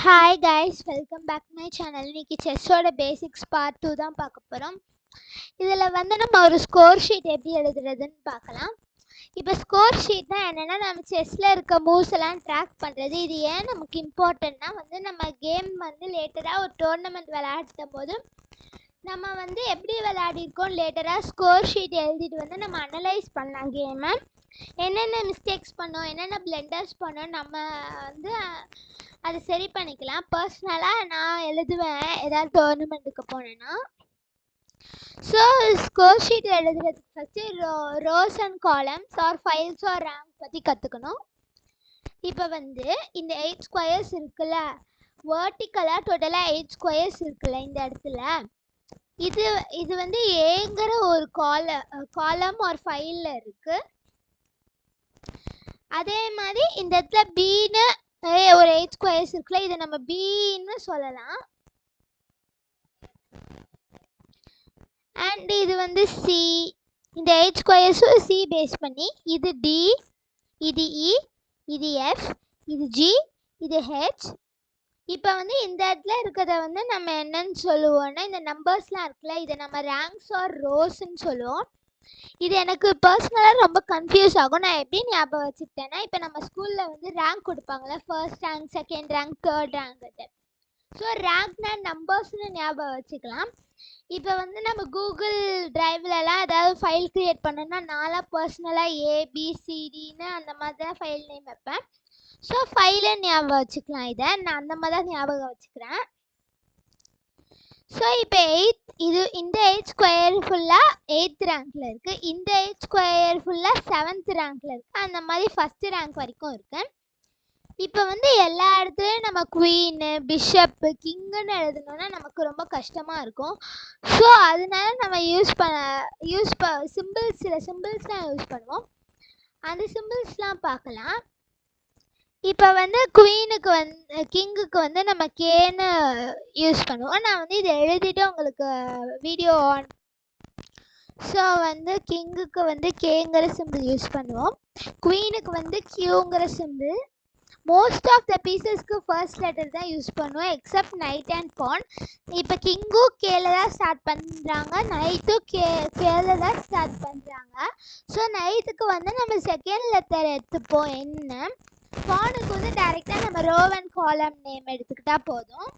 Hi guys, welcome back to my channel. இன்னைக்கு செஸ்ஸோட basics part 2 தான் பார்க்க போகிறோம். இதில் நம்ம ஒரு ஸ்கோர் ஷீட் எப்படி எழுதுறதுன்னு பார்க்கலாம். இப்போ ஸ்கோர் ஷீட்னா என்னென்னா, நம்ம செஸ்ஸில் இருக்க மூவ்ஸ் எல்லாம் ட்ராக் பண்ணுறது. இது ஏன் நமக்கு இம்பார்ட்டன்ட்னா நம்ம கேம் லேட்டராக ஒரு டோர்னமெண்ட் விளையாடும் போது நம்ம எப்படி விளையாடிருக்கோம் லேட்டராக ஸ்கோர் ஷீட் எழுதிட்டு நம்ம அனலைஸ் பண்ணலாம் கேமை. என்னென்ன மிஸ்டேக்ஸ் பண்ணோம், என்னென்ன பிளெண்டர்ஸ் பண்ணோம், நம்ம அதை சரி பண்ணிக்கலாம். பர்சனலாக நான் எழுதுவேன் ஏதாவது டோர்னமெண்ட்டுக்கு போனேன்னா. ஸோ ஸ்கோர் ஷீட் எழுதுறதுக்கு first rows and columns or files or rank பற்றி கற்றுக்கணும். இப்போ இந்த 8 ஸ்கொயர்ஸ் இருக்குல்ல, வேர்ட்டிக்கலாக டோட்டலாக 8 ஸ்கொயர்ஸ் இருக்குல்ல இந்த இடத்துல, இது ஏங்கிற ஒரு காலம் ஒரு ஃபைலில் இருக்குது. அதே மாதிரி இந்த இடத்துல பீன்னு ஒரு 8 ஸ்கொயர்ஸ் இருக்குல்ல, இதை நம்ம பீன்னு சொல்லலாம். அண்ட் இது சி, இந்த 8 ஸ்கொயர்ஸும் சி பேஸ் பண்ணி, இது டி, இது இ, இது எஃப், இது ஜி, இது ஹெச். இப்போ இந்த இடத்துல இருக்கிறத நம்ம என்னன்னு சொல்லுவோம்னா, இந்த நம்பர்ஸ்லாம் இருக்குல்ல, இதை நம்ம ரேங்க்ஸ் ஆர் ரோஸ்ன்னு சொல்லுவோம். இது எனக்கு பர்சனலாக ரொம்ப கன்ஃபியூஸ் ஆகும். நான் எப்படி ஞாபகம் வச்சுக்கிட்டேன்னா, இப்போ நம்ம ஸ்கூலில் ரேங்க் கொடுப்பாங்களே, first rank, second rank, third rank. So ரேங்க்னா நம்பர்ஸ்னு ஞாபகம் வச்சுக்கலாம். இப்போ நம்ம கூகுள் டிரைவ்லலாம் ஏதாவது ஃபைல் க்ரியேட் பண்ணோன்னா, நான்லாம் பர்சனலாக ஏபிசிடின்னு அந்த மாதிரி தான் ஃபைல் நேம் வைப்பேன். ஸோ ஃபைலை ஞாபகம் வச்சுக்கலாம். இதை நான் அந்த மாதிரி தான் ஞாபகம் வச்சுக்கிறேன். ஸோ இப்போ இந்த 8 ஸ்கொயர் ஃபுல்லாக 8th ரேங்க்கில் இருக்குது, இந்த 8 ஸ்கொயர் ஃபுல்லாக 7th ரேங்க்கில் இருக்குது. அந்த மாதிரி ஃபஸ்ட்டு ரேங்க் வரைக்கும் இருக்குது. இப்போ எல்லா இடத்துலையும் நம்ம குவீனு, பிஷப்பு, கிங்குன்னு எழுதணுன்னா நமக்கு ரொம்ப கஷ்டமாக இருக்கும். ஸோ அதனால நம்ம சில சிம்பிள்ஸ்லாம் யூஸ் பண்ணுவோம். அந்த சிம்பிள்ஸ்லாம் பார்க்கலாம். இப்போ குவீனுக்கு கிங்குக்கு நம்ம கேன்னு யூஸ் பண்ணுவோம். நான் இதை எழுதிட்டு உங்களுக்கு வீடியோ ஆன். ஸோ கிங்குக்கு கேங்கிற சிம்பிள் யூஸ் பண்ணுவோம். குவீனுக்கு கியூங்கிற சிம்பிள். மோஸ்ட் ஆஃப் த பீசஸ்க்கு ஃபர்ஸ்ட் லெட்டர் தான் யூஸ் பண்ணுவோம், எக்ஸப்ட் நைட் அண்ட் பான். இப்போ கிங்கும் கேல தான் ஸ்டார்ட் பண்ணுறாங்க, நைட்டும் கேல தான் ஸ்டார்ட் பண்ணுறாங்க. ஸோ நைட்டுக்கு நம்ம செகண்ட் லெட்டர் எடுத்துப்போம் என்ன. பானுக்கு டைரெக்டாக நம்ம ரோ அண்ட் காலம் நேம் எடுத்துக்கிட்டா போதும்.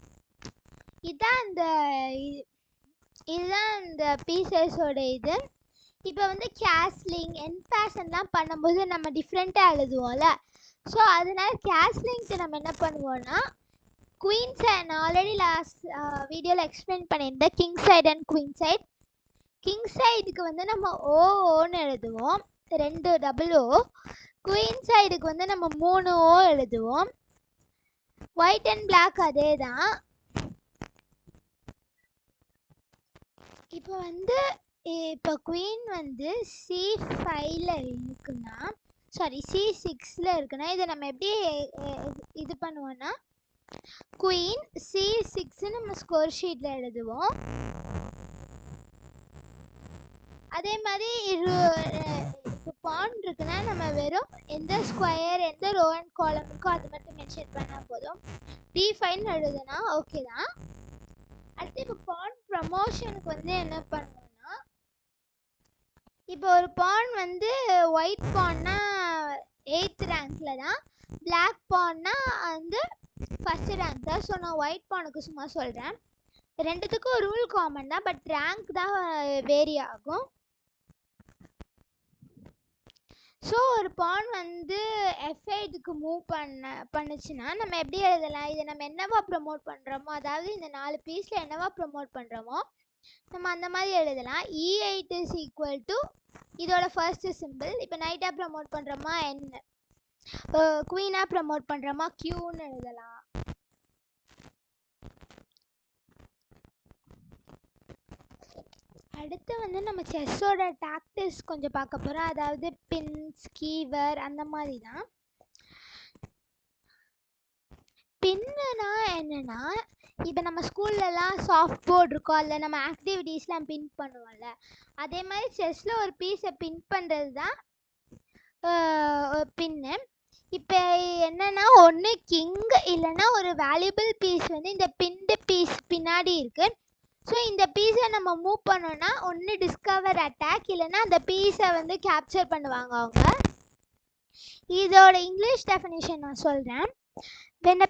இதுதான் இந்த பீசஸோட இது. இப்போ கேஸ்லிங், என்பாஷன்லாம் பண்ணும்போது நம்ம டிஃப்ரெண்ட்டாக எழுதுவோம்ல. ஸோ அதனால கேஸ்லிங்க்கு நம்ம என்ன பண்ணுவோம்னா, குவீன் சைட், நான் ஆல்ரெடி லாஸ்ட் வீடியோவில் எக்ஸ்பிளைன் பண்ணியிருந்தேன், king side and queen side. King சைடுக்கு நம்ம ஓன்னு எழுதுவோம், 2 டபுள் ஓ. குவீன் சைடுக்கு நம்ம 3 ஓ எழுதுவோம். ஒயிட் அண்ட் பிளாக் அதே தான். இப்போ குவீன் C5ல இருக்குன்னா, சாரி C6ல இருக்குன்னா, இதை நம்ம எப்படி இது பண்ணுவோம்னா, குவீன் C6 நம்ம ஸ்கோர் ஷீட்டில் எழுதுவோம். அதே மாதிரி இப்போ பான் இருக்குன்னா நம்ம வெறும் எந்த ஸ்கொயர், எந்த ரோ அண்ட் காலம் இருக்கோ அது மட்டும் மென்ஷன் பண்ணால் போதும். D5 எழுதுனா ஓகே தான். அடுத்து இப்போ பான் ப்ரமோஷனுக்கு என்ன பண்ணுவோம்னா, இப்போ ஒரு பான் ஒயிட் பான்னா 8th ரேங்க்ல தான், பிளாக் பான்னா ஃபர்ஸ்ட் ரேங்க் தான். ஸோ நான் ஒயிட் பானுக்கு சும்மா சொல்கிறேன். ரெண்டுத்துக்கும் ரூல் காமன் தான், பட் ரேங்க் தான் வேரி ஆகும். ஸோ ஒரு பான் F8க்கு மூவ் பண்ணுச்சுன்னா நம்ம எப்படி எழுதலாம், இதை நம்ம என்னவா ப்ரமோட் பண்ணுறோமோ, அதாவது இந்த 4 பீஸில் என்னவா ப்ரமோட் பண்ணுறோமோ நம்ம அந்த மாதிரி எழுதலாம். E8 இஸ் ஈக்குவல் டு இதோட ஃபர்ஸ்ட் சிம்பிள். இப்போ நைட்டாக ப்ரமோட் பண்ணுறோமா என்ன, குவீனாக ப்ரமோட் பண்ணுறோமா கியூன்னு எழுதலாம். அடுத்து நம்ம செஸ்ஸோட டாக்டிக்ஸ் கொஞ்சம் பார்க்க போகிறோம். அதாவது பின்ஸ், கீவர் அந்த மாதிரி தான். பின்னுனா என்னன்னா, இப்போ நம்ம ஸ்கூல்லலாம் சாஃப்ட் போர்டு இருக்கோம், அதில் நம்ம ஆக்டிவிட்டீஸ்லாம் பின் பண்ணுவோம்ல, அதே மாதிரி செஸ்ஸில் ஒரு பீஸை பின் பண்ணுறது தான் பின்னு. இப்போ என்னன்னா ஒன்று கிங் இல்லைன்னா ஒரு வேல்யூபிள் பீஸ் வந்து இந்த பின்டு பீஸ் பின்னாடி இருக்கு. ஸோ இந்த பீஸை நம்ம மூவ் பண்ணோன்னா ஒன்று டிஸ்கவர் அட்டாக் இல்லைன்னா அந்த பீஸை வந்து கேப்சர் பண்ணுவாங்க அவங்க. இதோட இங்கிலீஷ் டெஃபினிஷன் நான் சொல்கிறேன். when a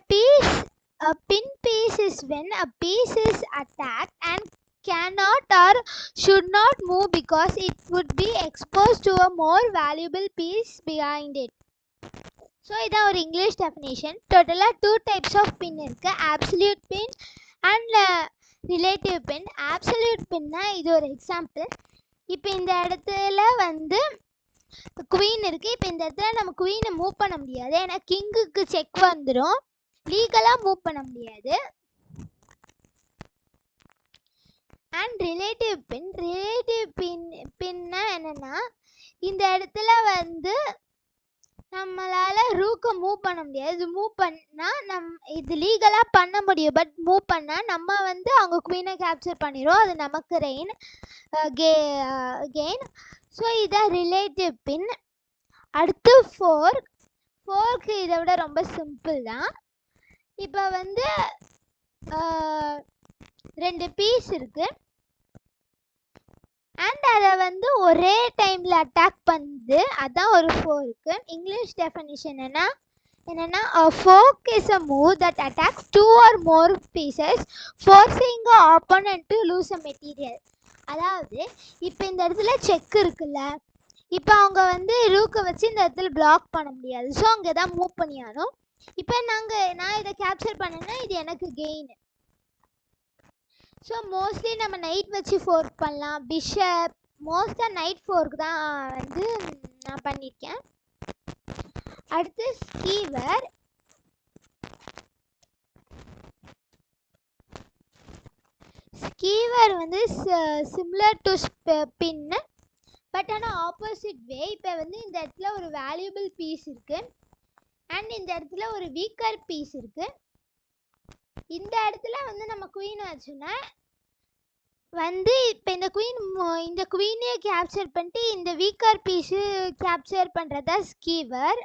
pin piece is when a piece is attacked and cannot or should not move because it would be exposed to a more valuable piece behind it. So இதான் ஒரு English definition. டோட்டலாக 2 types of பின் இருக்குது, absolute pin and relative pin. absolute பின்னா இது ஒரு example. இப்போ இந்த இடத்துல வந்து குவீன் இருக்குது. இப்போ இந்த இடத்துல நம்ம குவீனை மூவ் பண்ண முடியாது, ஏன்னா கிங்குக்கு செக் வந்துடும், லீகலாக மூவ் பண்ண முடியாது. அண்ட் ரிலேட்டிவ் பின்னா என்னென்னா இந்த இடத்துல வந்து நம்மளால் ரூக்கை மூவ் பண்ண முடியாது. இது மூவ் பண்ணால் இது லீகலாக பண்ண முடியும், பட் மூவ் பண்ணால் நம்ம வந்து அவங்க குவீனை கேப்சர் பண்ணிடுவோம், அது நமக்கு கெயின். ஸோ இதான் ரிலேட்டிவ் பின். அடுத்து ஃபோர்க்கு இதை விட ரொம்ப சிம்பிள் தான். இப்போ வந்து 2 பீஸ் இருக்கு அண்ட் அதை வந்து ஒரே டைமில் அட்டாக் பண்ணுது, அதான் ஒரு ஃபோர்க்கு. இங்கிலீஷ் டெஃபினிஷன் என்னன்னா a fork is a move that attacks 2 or more pieces forcing the opponent to lose a material. அதாவது இப்போ இந்த இடத்துல செக் இருக்குல்ல, இப்போ அவங்க வந்து ரூக்கை வச்சு இந்த இடத்துல பிளாக் பண்ண முடியாது, ஸோ அங்கே தான் மூவ் பண்ணியானோம். இப்போ நான் இதை கேப்சர் பண்ணேன்னா இது எனக்கு கெயின். ஸோ மோஸ்ட்லி நம்ம நைட் வச்சு ஃபோர்க் பண்ணலாம், பிஷப், மோஸ்ட்டாக நைட் ஃபோர்க் தான் வந்து நான் பண்ணியிருக்கேன். அடுத்து ஸ்கீவர். ஸ்கீவர் வந்து சிமிலர் டு பின்னு, பட் ஆனால் ஆப்போசிட் வே. இப்போ வந்து இந்த இடத்துல ஒரு வேல்யூபிள் பீஸ் இருக்குது அண்ட் இந்த இடத்துல ஒரு வீக்கர் பீஸ் இருக்குது. இந்த இடத்துல வந்து நம்ம குவீனை வச்சோன்னா வந்து இப்போ இந்த குவீனையே கேப்சர் பண்ணிட்டு இந்த வீக்கர் பீஸு கேப்சர் பண்ணுறதா ஸ்கீவர்.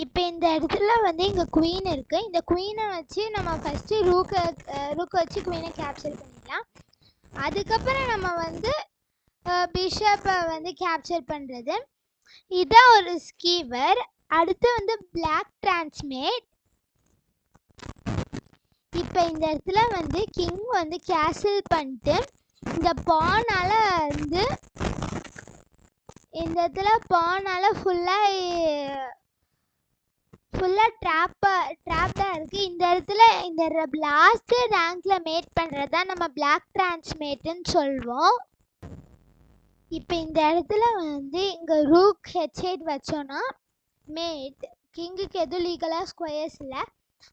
இப்போ இந்த இடத்துல வந்து இங்கே குவீன் இருக்குது, இந்த குவீனை வச்சு நம்ம ஃபஸ்ட்டு ரூக்கை வச்சு குவீனை கேப்சர் பண்ணிக்கலாம். அதுக்கப்புறம் நம்ம வந்து பிஷப்பை வந்து கேப்சர் பண்ணுறது, இதுதான் ஒரு ஸ்கீவர். அடுத்து வந்து பிளாக் டிரான்ஸ்மேட். இப்போ இந்த இடத்துல வந்து கிங் வந்து கேசல் பண்ணிட்டு இந்த பானால் வந்து இந்த இடத்துல பானால் ஃபுல்லாக ட்ராப்டாக இருக்குது. இந்த இடத்துல இந்த லாஸ்ட்டு ரேங்கில் மேட் பண்ணுறது தான் நம்ம பிளாக் டிரான்ஸ்மேட்டுன்னு சொல்வோம். இப்போ இந்த இடத்துல வந்து இங்கே ரூக் ஹெட் வச்சோன்னா மேட், கிங்குக்கு எதுவும் லீகலாக ஸ்கொயர்ஸ் இல்லை,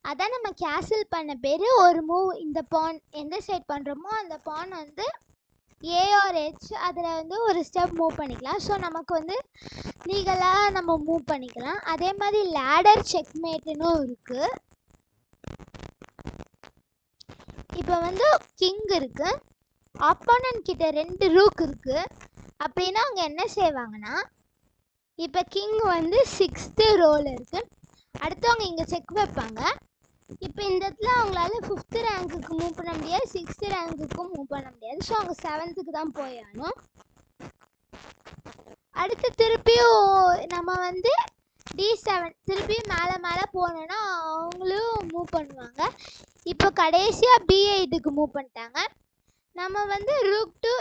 அதான் நம்ம கேசல் பண்ண பேர். ஒரு மூவ் இந்த பான் எந்த சைட் பண்ணுறோமோ அந்த பான் வந்து ஏ ஆர் ஹெச், அதில் வந்து ஒரு ஸ்டெப் மூவ் பண்ணிக்கலாம். ஸோ நமக்கு வந்து லீகலாக நம்ம மூவ் பண்ணிக்கலாம். அதே மாதிரி லேடர் செக்மேட்டுன்னு இருக்குது. இப்போ வந்து கிங் இருக்குது, ஆப்போனன்ட் கிட்ட 2 ரூக் இருக்குது. அப்படின்னா அவங்க என்ன செய்வாங்கன்னா, இப்போ கிங் வந்து 6th ரோவில் இருக்குது, அடுத்தவங்க இங்கே செக் வைப்பாங்க. இப்போ இந்த இடத்துல அவங்களால 5th ரேங்க்குக்கு மூவ் பண்ண முடியாது, 6th ரேங்க்குக்கும் மூவ் பண்ண முடியாது, ஸோ அவங்க 7th தான் போயானோம். அடுத்து திருப்பியும் நம்ம வந்து D7 திருப்பியும் மேலே போனோன்னா அவங்களும் மூவ் பண்ணுவாங்க. இப்போ கடைசியாக B8க்கு மூவ் பண்ணிட்டாங்க. நம்ம வந்து ரூக் டு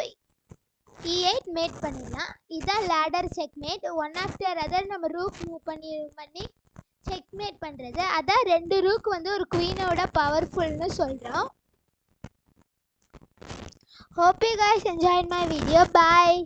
E8 மேட் பண்ணிடலாம். இதுதான் ladder checkmate. One after other நம்ம ரூக் மூவ் பண்ணி செக்மேட் பண்ணுறது. அதான் 2 ரூக் வந்து ஒரு குவீனோட பவர்ஃபுல்னு சொல்கிறோம். Hope you guys enjoyed my video. Bye.